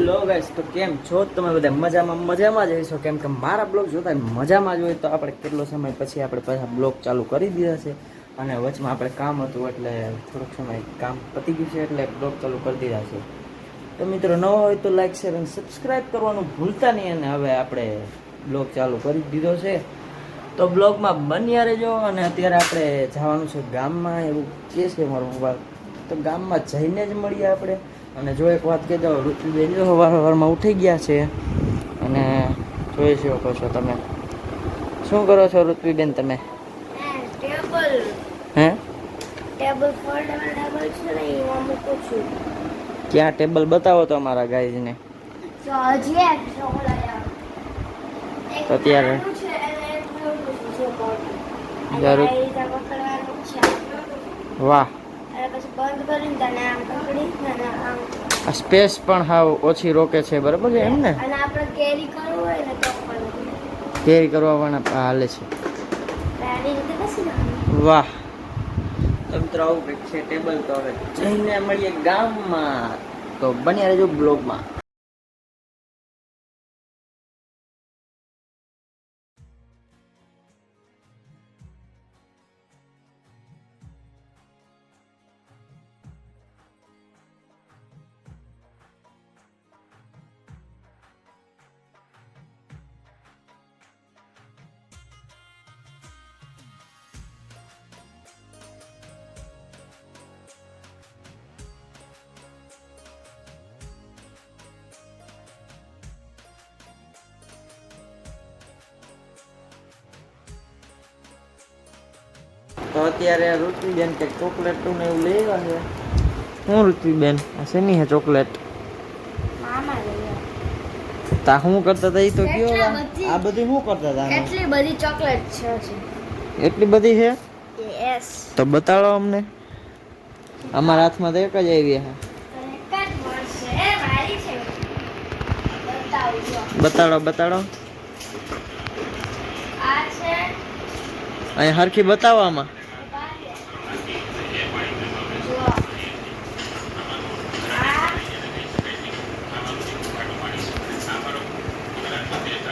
Hello guys, તો કેમ છો તમે બધા? મજામાં જ હશો, કેમ કે મારા બ્લોગ જોતા મજામાં જ હોય. તો આપણે કેટલો સમય પછી આપણે પાછા બ્લોગ ચાલુ કરી દીધા છે, અને વચમાં આપણે કામ હતું એટલે થોડોક સમય કામ પતી ગયું છે એટલે બ્લોગ ચાલુ કરી દીધા છે. તો મિત્રો ન હોય તો લાઈક, શેર અને સબસ્ક્રાઈબ કરવાનું ભૂલતા નહીં. અને હવે આપણે બ્લોગ ચાલુ કરી દીધો છે, તો બ્લોગમાં બન્યા રહેજો. અને અત્યારે આપણે જવાનું છે ગામમાં, એવું કહે છે મારો મોબાઈલ. તો ગામમાં જઈને જ મળીએ આપણે. અને જો એક વાત કહી દઉં, ઋત્વિબેન જો સવારમાં ઉઠી ગયા છે, અને જોઈ શકો છો તમે. શું કરો છો ઋત્વિબેન તમે? ટેબલ હે ટેબલ ફોલ્ડેબલ ટેબલ છે ને એમાં મૂકું છું. ક્યાં ટેબલ બતાવો તો અમારા ગાઈઝને. તો હજી એક ચોકલાયા એક તો અત્યારે નાનું છે અને એક મોટું છે જે મોટું. અને જરૂર. આ રીતે પકડવાનું છે વાહ, અને પછી બંધ કરીને તને આમ પકડી અને આમ આ સ્પેસ પણ હાવ ઓછી રોકે છે, બરાબર છે એમ ને? અને આપણે કેરી કરવું હોય ને તો પણ કેરી કરવા પણ હાલે છે. આની રીતે કશું ના વાહ, તો મિત્રો આવું કંઈક છે ટેબલ. તો હવે જઈને મળીએ ગામમાં, તો બન્યા રહેજો બ્લોગમાં. તો અત્યારે ઋત્વિબેન કંઈક ચોકલેટ ને એવું લઈ આવ્યા છે. શું ઋત્વિબેન, આ શેની હે ચોકલેટ? મામા લઈ તા શું કરતા હતા એ તો કયો. કેટલા બધી- આ બધી શું કરતા હતા? કેટલી બધી ચોકલેટ છે હજી. એટલી બધી છે યસ, તો બતાડો અમને. અમારા હાથમાં તો એક જ આવી છે. એક જ મળશે મારી છે. બતાવું જો. બતાડો બતાડો, આ છે અહીં હરખી બતાવો આમાં. જો આ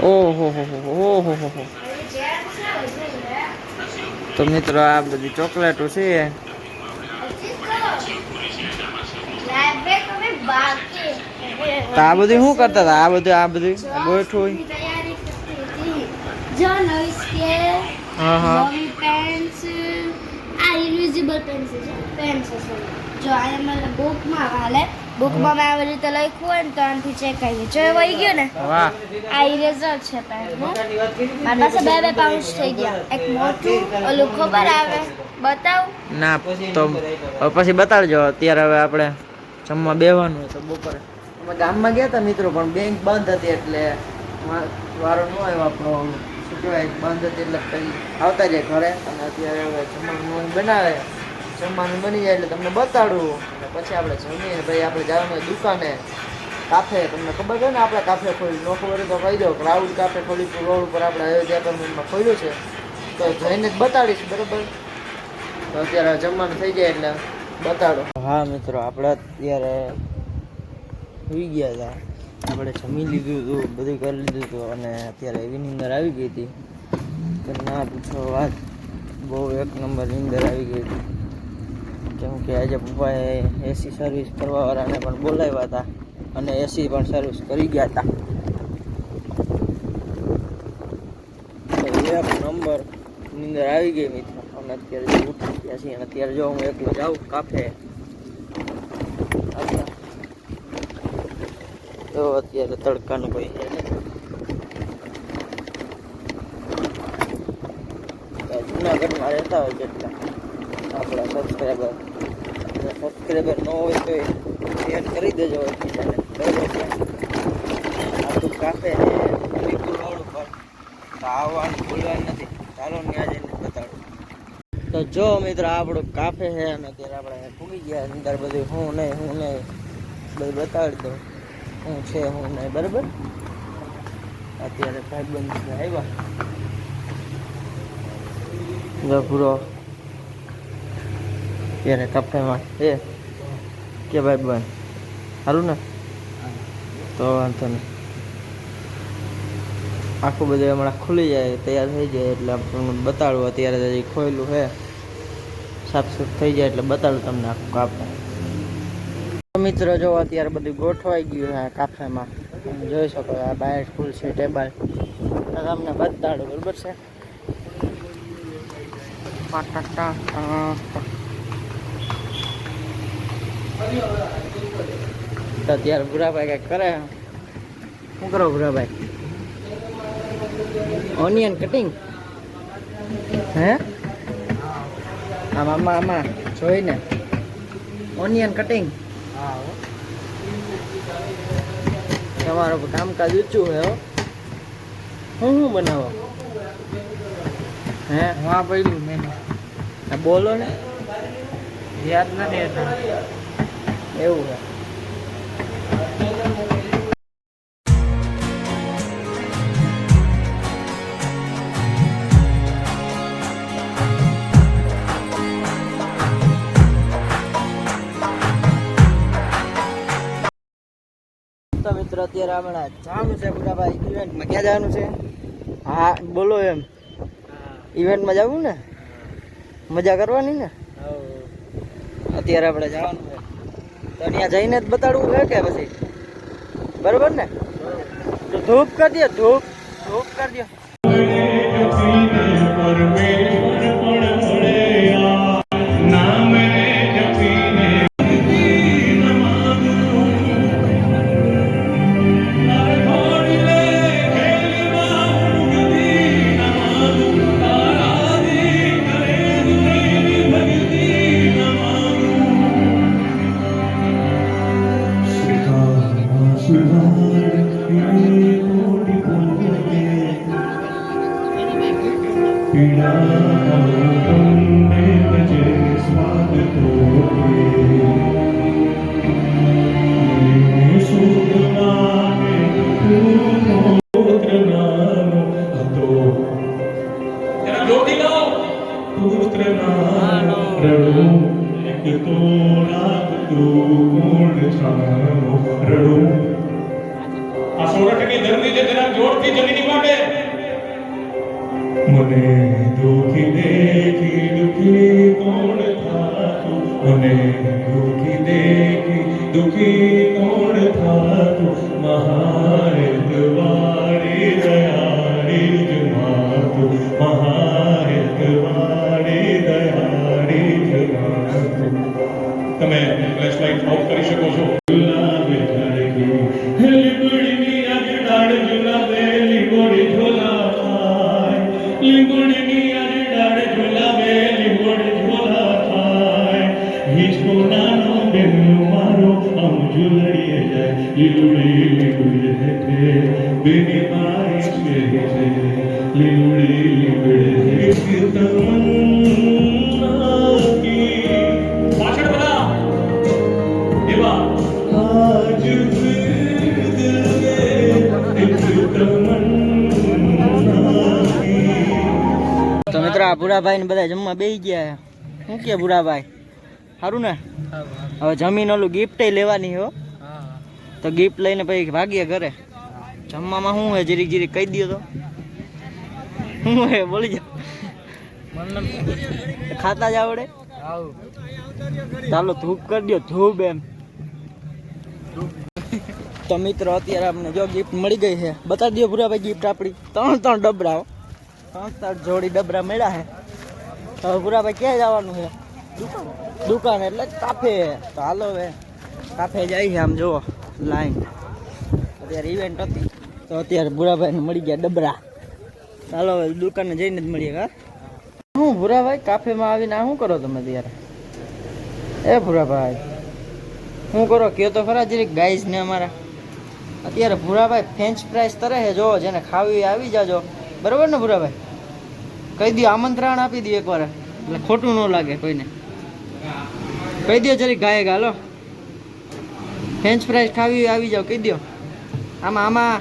ઓહો હો હો ઓહો હો હો. હવે જેમ છે હજી છે. તો મિત્રો આ બધી ચોકલેટો છે. હજી કરો લાઈવ તમે બાકી તો આ બધું શું કરતા હતા? આ બધું ગોઠવું. તૈયારી કરતી હતી. જો નવી સ્કેલ, હા હા. નવી પેન્સ, આ ઇન્વિઝિબલ પેન્સ છે. પેન્સ છે sorry. જો આ મને બુકમાં વાલે બુકમાં મેં આવી રીતે લખ્યું હોય ને તો આનાથી ચેક આવી જો વહી ગયું ને. વાહ, આ ઇરેઝર છે પેનનું. મારી પાસે બે પાઉચ થઈ ગયા. એક મોટું ઓલું ખબર આવે બતાવ. ના તો પછી બતાડજો. અત્યારે હવે આપણે જમવા બેવાનું હોય તો બપોરે અમે ગામમાં ગયા હતા મિત્રો, પણ બેંક બંધ હતી એટલે વારો ન આવ્યો આપણો. શું કહેવાય, બંધ હતી એટલે પછી આવતા જાય ઘરે. અને અત્યારે હવે જમવાનું બનાવે, જમવાનું બની જાય એટલે તમને બતાડું. અને પછી આપણે જમીએ ભાઈ આપણે જવાનું હોય દુકાને, કાફે. તમને ખબર છે ને આપણે કાફે ખોલ્યું? ન ખબર હોય તો કહી દો. ક્રાઉડ કાફે ખોલ્યું રોડ ઉપર આપણે અયોધ્યા ટર્મિનલમાં ખોલ્યું છે, તો જઈને જ બતાડીશ, બરાબર? તો અત્યારે જમવાનું થઈ જાય એટલે બતાડો. હા મિત્રો, આપણે અત્યારે સુઈ ગયા હતા. આપણે જમી લીધું હતું, બધું કરી લીધું હતું, અને અત્યારે એવી નીંદર આવી ગઈ હતી કે ના પૂછો વાત. બહુ એક નંબર નીંદર આવી ગઈ હતી. કેમ કે આજે પપ્પાએ એસી સર્વિસ કરવાવાળાને પણ બોલાવ્યા હતા, અને એસી પણ સર્વિસ કરી ગયા હતા. એક નંબર નીંદર આવી ગઈ મિત્રો. અને અત્યારે ઉઠી ગયા છીએ, અને અત્યારે જો હું એકલો જાઉં કાફે. તો અત્યારે તડકાનું કોઈ છે નહીં. જુનાગઢમાં રહેતા હોય જેટલા આપણા સબસ્ક્રાઈબર ન હોય તો એડ કરી દેજો એકબીજાને, બરાબર છે? આપણું કાફે છે વિપુલ રોડ ઉપર, તો આવવાનું ભૂલવાનું નથી. ચાલો ત્યાં જઈને બતાડું. તો જો મિત્રો આપણું કાફે છે, અને અત્યારે આપણે ભૂગી ગયા અંદર. બધું હું નહીં બધું બતાડી દઉં શું છે શું નહીં, બરાબર? અત્યારે ભાઈબંધ આવ્યા પૂરો ત્યારે કાફેમાં એ કે ભાઈબંધ સારું ને? તો વાંધો નહીં. આખું બધું હમણાં ખુલી જાય તૈયાર થઈ જાય એટલે આપણને બતાડું. અત્યારે હજી ખોયેલું છે, સાફ સુફ થઈ જાય એટલે બતાડું તમને આખું કાપે. મિત્રો જો અત્યારે બધું ગોઠવાઈ ગયું છે કાફેમાં. તમે જોઈ શકો આ બહાર ફૂલ છે ટેબલ. તમને બતાડું બરાબર છે. અત્યારે ભૂરાભાઈ કઈક કરે. શું કરો ભૂરાભાઈ? ઓનિયન કટિંગ હે? આમાં જોઈને ઓનિયન કટિંગ. તમારું કામકાજ ઊંચું છે. હું બનાવો હે? હા પહેલું મેં બોલો ને, યાદ નથી એવું છે. તો મિત્રો અત્યારે હમણાં જવાનું છે બુરાભાઈ ઇવેન્ટમાં. ક્યાં જવાનું છે? હા બોલો એમ. ઇવેન્ટમાં જવું ને, મજા કરવાની ને. અત્યારે આપણે જવાનું છે તો ત્યાં જઈને જ બતાડવું છે કે પછી? બરોબર ને? તો ધૂપ કરી દો, ધૂપ કરી દો. આ 16 ધરતી છે જરા જોરથી જમીની માટે મને દુખી દેખી દુખી કોણ થાતું, મને દુખી દેખી દુખી કોણ થાતું, મહાહેતવાળી દયાળી જ માતું, મહાહેતવાળી દયાળી જ માતું. તમે ફ્લેશ લાઈટ ઓફ કરી શકો છો. પાછળ બધા એવા તો મિત્રો આ ભૂરાભાઈ ને બધા જમવા બેસી ગયા. શું કે ભૂરાભાઈ સારું ને? હવે જમીન ઓલું ગિફ્ટ લેવાની હો, તો ગિફ્ટ લઈને પછી ભાગીએ ઘરે. જમવામાં શું હે જીરીક જીરીક કહી દો તો. શું હે બોલી જાઓ. ખાતા જ આવડે? ચાલો ધૂપ કરી દો, ધૂપ એમ. તો મિત્રો અત્યારે આપણે જો ગિફ્ટ મળી ગઈ છે. બતાવી દો ભૂરાભાઈ ગિફ્ટ આપણી. 3 ડબરા, 3 જોડી ડબરા મળ્યા છે. તો ભૂરાભાઈ ક્યાં જવાનું છે? દુકાન એટલે કાફે. તો હાલો હવે કાફે જાય છે. આમ જુઓ લાઈન. અત્યારે ઇવેન્ટ હતી તો અત્યારે ભૂરાભાઈને મળી ગયા ડબરા. ચાલો હવે દુકાને જઈને જ મળીએ. હા હું ભૂરાભાઈ કાફેમાં આવીને શું કરો તમે ત્યારે? એ ભૂરાભાઈ શું કરો કયો તો ખરા જરીક ગાઈસ ને અમારા. અત્યારે ભૂરાભાઈ ફ્રેન્ચ ફ્રાઈસ તરે છે, જો જેને ખાવી આવી જાજો. બરોબર ને ભૂરાભાઈ? કહી દો, આમંત્રણ આપી દો એકવાર એટલે ખોટું ન લાગે કોઈને. કહી દો જરીક ગાય ગાલો. ફ્રેન્ચ ફ્રાઈસ ખાવી આવી જાવ કહી દો. આમાં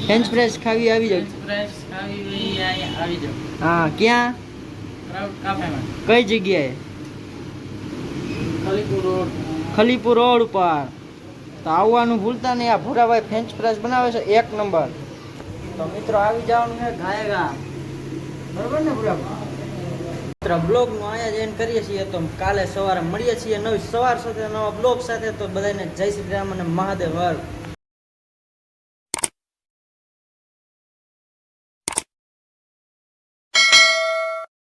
ફ્રેન્ચ ફ્રાઈસ ખાવી આવી જાવ. હા ક્યાં? કઈ જગ્યાએ? ખલીપુર રોડ ઉપર. તો આવવાનું ભૂલતા નહીં. આ ભૂરાભાઈ ફ્રેન્ચ ફ્રાઈઝ બનાવે છે 1 નંબર. તો મિત્રો આવી જવાનું છે ગાયગા, બરોબર ને ભૂરાભાઈ? મિત્ર બ્લોગનું અહીંયા જ એન્ડ કરીએ છીએ. તો કાલે સવારે મળીએ છીએ નવી સવાર સાથે નવા બ્લોગ સાથે. તો બધાને જય શ્રી રામ અને મહાદેવ હર.